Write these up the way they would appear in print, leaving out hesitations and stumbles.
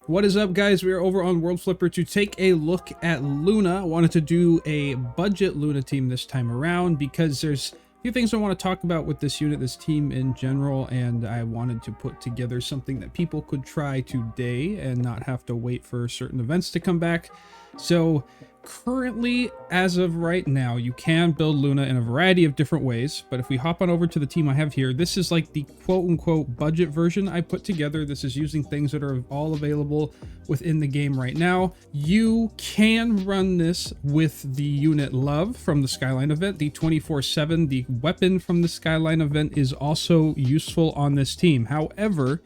What is up, guys? We are over on World Flipper to take a look at Luna. I wanted to do a budget Luna team this time around because there's a few things I want to talk about with this unit, this team in general, and I wanted to put together something that people could try today and not have to wait for certain events to come back. So currently, as of right now, you can build Luna in a variety of different ways, but if we hop on over to the team I have here, this is like the quote-unquote budget version I put together. This is using things that are all available within the game right now. You can run this with the unit Love from the Skyline event, the 24/7. The weapon from the Skyline event is also useful on this team. However,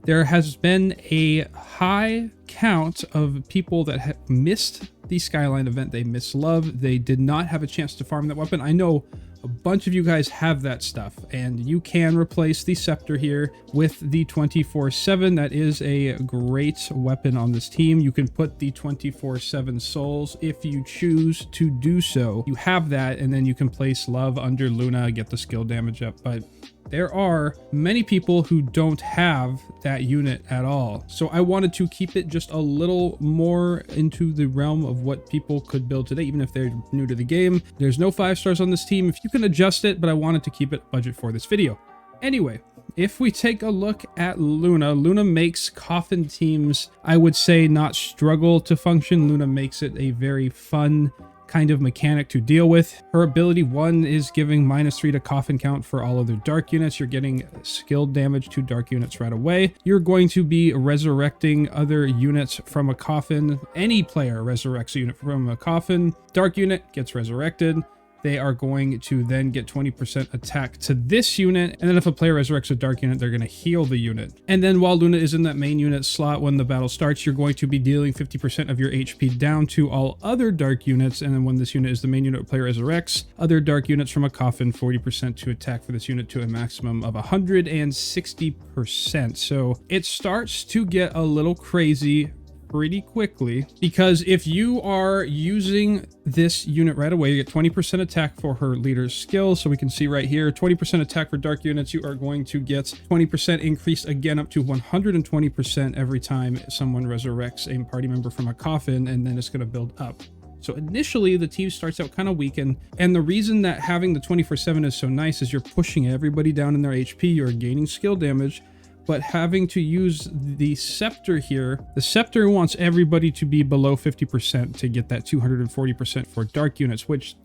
there has been a high count of people that have missed the Skyline event. They missed Love. They did not have a chance to farm that weapon. I know a bunch of you guys have that stuff, and you can replace the Scepter here with the 24/7. That is a great weapon on this team. You can put the 24/7 souls if you choose to do so. You have that, and then you can place Love under Luna, get the skill damage up, but there are many people who don't have that unit at all. So I wanted to keep it just a little more into the realm of what people could build today, even if they're new to the game. There's no 5 stars on this team. If you can adjust it, but I wanted to keep it budget for this video. Anyway, if we take a look at Luna, Luna makes Coffin teams, I would say, not struggle to function. Luna makes it a very fun kind of mechanic to deal with. Her ability 1 is giving -3 to Coffin count for all other dark units. You're getting skill damage to dark units right away. You're going to be resurrecting other units from a Coffin. Any player resurrects a unit from a Coffin. Dark unit gets resurrected. They are going to then get 20% attack to this unit. And then if a player resurrects a dark unit, they're going to heal the unit. And then while Luna is in that main unit slot, when the battle starts, you're going to be dealing 50% of your HP down to all other dark units. And then when this unit is the main unit, a player resurrects other dark units from a Coffin, 40% to attack for this unit to a maximum of 160%. So it starts to get a little crazy pretty quickly, because if you are using this unit right away, you get 20% attack for her leader's skill. So we can see right here, 20% attack for dark units. You are going to get 20% increase again up to 120% every time someone resurrects a party member from a Coffin, and then it's going to build up. So initially the team starts out kind of weakened, and the reason that having the 24/7 is so nice is you're pushing everybody down in their HP, you're gaining skill damage. But having to use the Scepter here, the Scepter wants everybody to be below 50% to get that 240% for dark units, which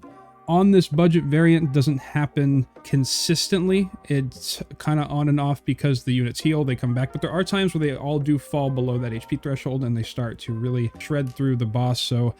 on this budget variant doesn't happen consistently. It's kind of on and off because the units heal, they come back, but there are times where they all do fall below that HP threshold and they start to really shred through the boss. So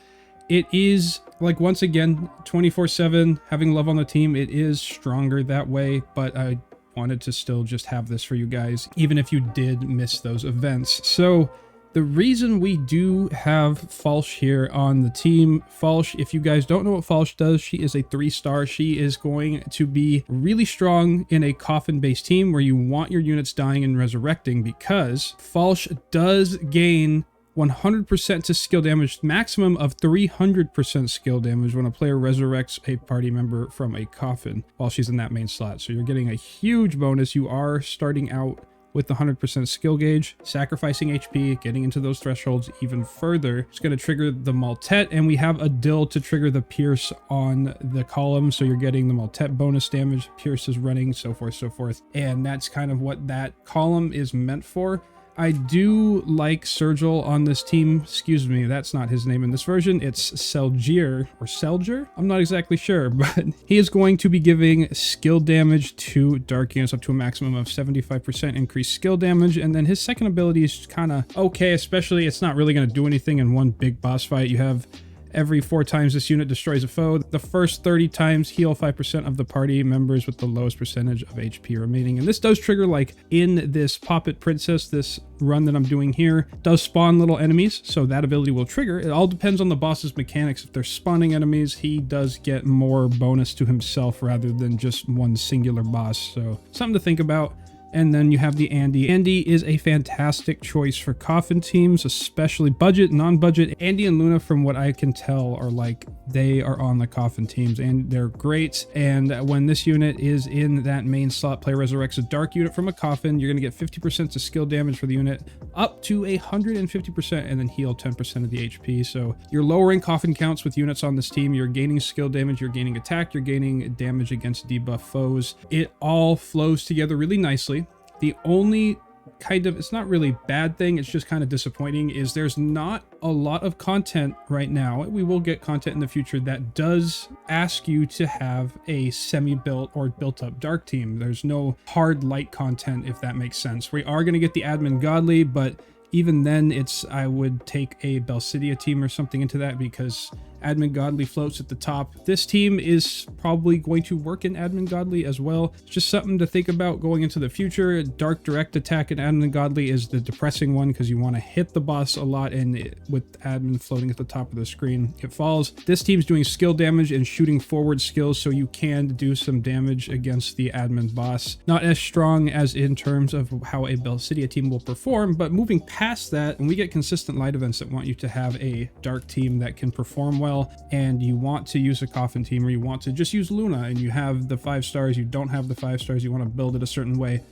it is, like, once again, 24/7, having Love on the team, it is stronger that way, but I wanted to still just have this for you guys, even if you did miss those events. So the reason we do have Falsh here on the team, Falsh, if you guys don't know what Falsh does, she is a 3-star. She is going to be really strong in a Coffin-based team where you want your units dying and resurrecting, because Falsh does gain 100% to skill damage, maximum of 300% skill damage when a player resurrects a party member from a Coffin while she's in that main slot. So you're getting a huge bonus. You are starting out with the 100% skill gauge, sacrificing HP, getting into those thresholds even further. It's going to trigger the Maltet, and we have a Dill to trigger the Pierce on the column. So you're getting the Maltet bonus damage, Pierce is running, so forth, so forth. And that's kind of what that column is meant for. I do like Sergil on this team. Excuse me, that's not his name in this version. It's Selgier or Selger. I'm not exactly sure, but he is going to be giving skill damage to dark units up to a maximum of 75% increased skill damage. And then his second ability is kind of okay, especially it's not really going to do anything in one big boss fight. You have every 4 times this unit destroys a foe. The first 30 times heal 5% of the party members with the lowest percentage of HP remaining. And this does trigger, like in this Poppet Princess, this run that I'm doing here, does spawn little enemies. So that ability will trigger. It all depends on the boss's mechanics. If they're spawning enemies, he does get more bonus to himself rather than just one singular boss. So something to think about. And then you have the Andy. Andy is a fantastic choice for Coffin teams, especially budget, non-budget. Andy and Luna, from what I can tell, are like, they are on the Coffin teams and they're great. And when this unit is in that main slot, player resurrects a dark unit from a Coffin, you're going to get 50% to skill damage for the unit, up to 150%, and then heal 10% of the HP. So you're lowering Coffin counts with units on this team. You're gaining skill damage, you're gaining attack, you're gaining damage against debuff foes. It all flows together really nicely. The only kind of, it's not really bad thing, it's just kind of disappointing, is there's not a lot of content right now. We will get content in the future that does ask you to have a semi-built or built-up dark team. There's no hard light content, if that makes sense. We are going to get the admin godly, but even then, I would take a Belcidia team or something into that, because admin godly floats at the top. This team is probably going to work in admin godly as well. It's just something to think about going into the future. Dark direct attack in admin godly is the depressing one, because you want to hit the boss a lot, and with admin floating at the top of the screen, it falls. This team's doing skill damage and shooting forward skills, so you can do some damage against the admin boss. Not as strong as in terms of how a Belcidia team will perform, but moving past that, and we get consistent light events that want you to have a dark team that can perform well, and you want to use a Coffin team, or you want to just use Luna and you have the 5 stars, you don't have the 5 stars, you want to build it a certain way.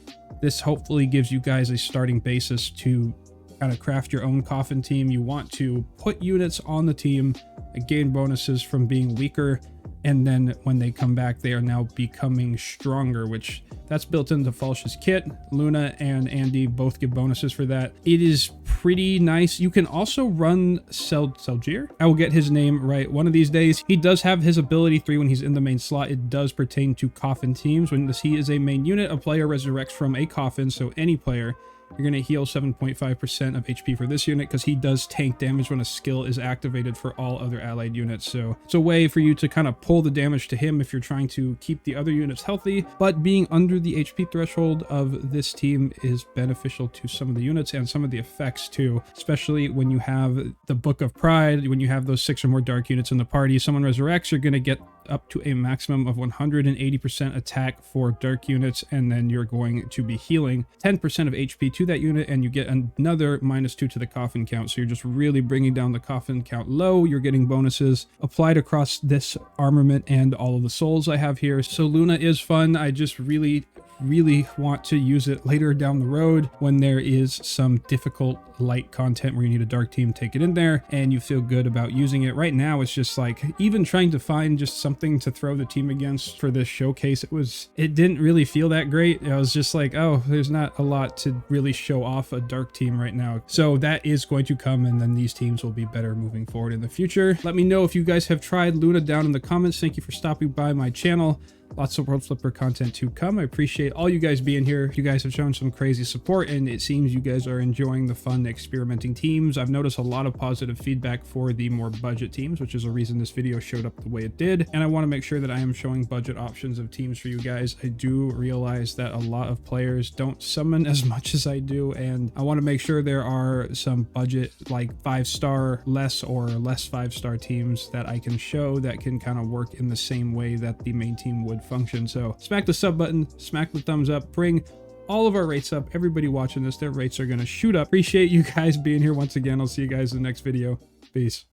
This hopefully gives you guys a starting basis to kind of craft your own Coffin team. You want to put units on the team and gain bonuses from being weaker, and then when they come back, they are now becoming stronger, which that's built into Falsh's kit. Luna and Andy both give bonuses for that. It is pretty nice. You can also run Selgier. I will get his name right one of these days. He does have his ability 3 when he's in the main slot. It does pertain to Coffin teams. When he is a main unit, a player resurrects from a Coffin, so any player. You're going to heal 7.5% of HP for this unit, because he does tank damage when a skill is activated for all other allied units. So it's a way for you to kind of pull the damage to him if you're trying to keep the other units healthy. But being under the HP threshold of this team is beneficial to some of the units and some of the effects too, especially when you have the Book of Pride. When you have those 6 or more dark units in the party, someone resurrects, you're going to get up to a maximum of 180% attack for dark units, and then you're going to be healing 10% of HP to that unit, and you get another -2 to the Coffin count. So you're just really bringing down the Coffin count low. You're getting bonuses applied across this armament and all of the souls I have here. So Luna is fun. I just really want to use it later down the road when there is some difficult light content where you need a dark team. Take it in there and you feel good about using it. Right now it's just like, even trying to find just something to throw the team against for this showcase, it didn't really feel that great. I was just like, oh, there's not a lot to really show off a dark team right now. So that is going to come, and then these teams will be better moving forward in the future. Let me know if you guys have tried Luna down in the comments. Thank you for stopping by my channel. Lots of World Flipper content to come. I appreciate all you guys being here. You guys have shown some crazy support, and it seems you guys are enjoying the fun experimenting teams. I've noticed a lot of positive feedback for the more budget teams, which is a reason this video showed up the way it did. And I want to make sure that I am showing budget options of teams for you guys. I do realize that a lot of players don't summon as much as I do, and I want to make sure there are some budget, like 5-star less or less 5-star teams that I can show that can kind of work in the same way that the main team would function. So smack the sub button, smack the thumbs up, bring all of our rates up. Everybody watching this, their rates are going to shoot up. Appreciate you guys being here once again. I'll see you guys in the next video. Peace.